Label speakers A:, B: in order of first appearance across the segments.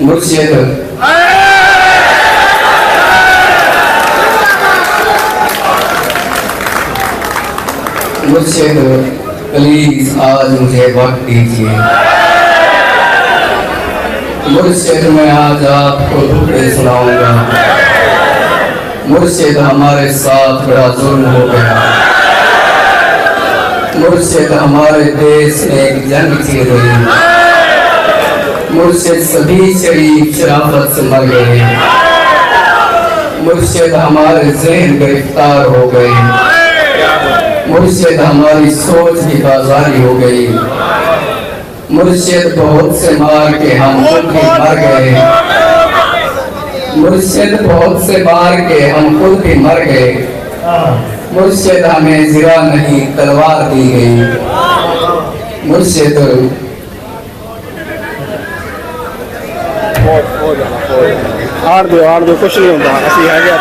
A: मुर्शिद मुर्शिद प्लीज आज मुझे वक्त दीजिए। मुर्शिद मैं आज आपको टुकड़े सुनाऊंगा। मुर्शिद हमारे साथ बड़ा जुल्म हो गया। मुर्शिद हमारे देश में एक जंग छिड़ गई। मुर्शिद सभी शरीफ शराफत से मर गए। मुर्शिद हमारे ज़हन गिरफ्तार हो गए। मुर्शिद हमारी सोच हिफाजारी हो गई। मुर्शिद बहुत से मार के हम खुद भी मर गए। मुर्शिद बहुत से मार के हम खुद भी मर गए। मुर्शिद हमें ज़िरा नहीं तलवार दी गई। मुर्शिद
B: आड़ दो कुछ नहीं होता असि है गया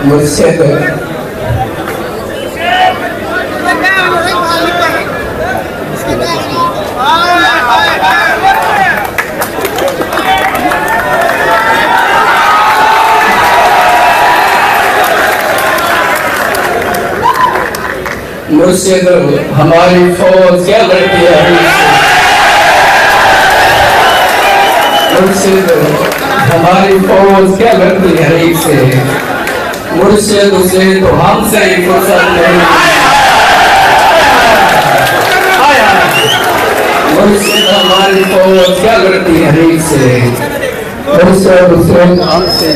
A: मुर्शिद मुर्शिद हमारी फौज क्या लड़ती है। मुर्शिद हमारी फौज क्या लड़ती है हरीफ से। मुर्शिद उसे तो हमसे ही फुर्सत नहीं। मुर्शिद हमारी फौज क्या लड़ती है हरीफ से। मुर्शिद उसे हमसे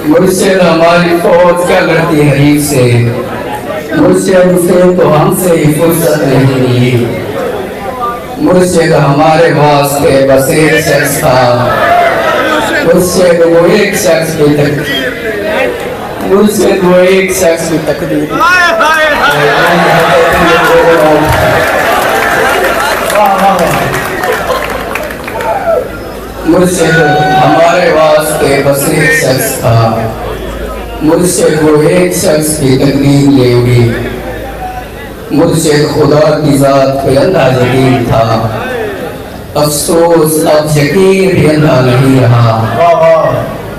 A: मुर्शिद हमारी फौज क्या लड़ती है हरीफ से। मुर्शिद उसे तो हमसे ही फुर्सत नहीं मिली। मुर्शिद हमारे वास्ते बस एक शख्स था। मुर्शिद वो एक शख्स की तकदीर। मुर्शिद वो एक शख्स की तकदीर। मुर्शिद हमारे वास्ते बस एक शख्स था। मुर्शिद वो एक शख्स की तकदीर ले उड़ी। मुर्शिद खुदा की जात पे अंधा यकीन था। अफसोस अब यकीन भी अंधा नहीं रहा।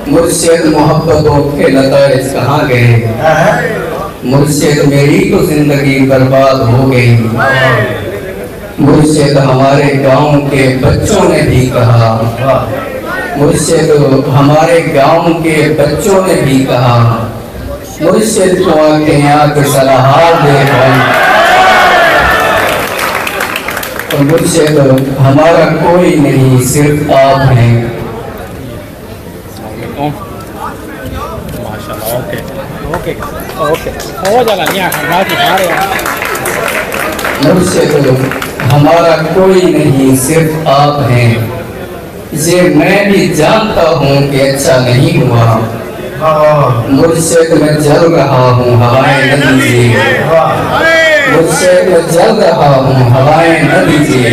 A: मुर्शिद मोहब्बतों के नताइज कहाँ गए। मुर्शिद मेरी तो जिंदगी बर्बाद हो गई। मुर्शिद हमारे गांव के बच्चों ने भी कहा। मुर्शिद हमारे गांव के बच्चों ने भी कहा। मुर्शिद को आके यहाँ के सलाहार दे। और मुर्शिद हमारा कोई नहीं सिर्फ आप हैं।
B: माशाल्लाह ओके ओके ओके हो जाला यहाँ
A: मुर्शिद हमारा कोई नहीं सिर्फ आप हैं। ये मैं भी जानता हूँ कि अच्छा नहीं हुआ। मुर्शिद मैं जल रहा हूँ हवाएं न दीजिए। मुर्शिद मैं जल रहा हूँ हवाएं न दीजिए।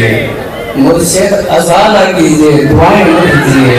A: मुर्शिद अज़ा न कीजिए दुआएं न दीजिए।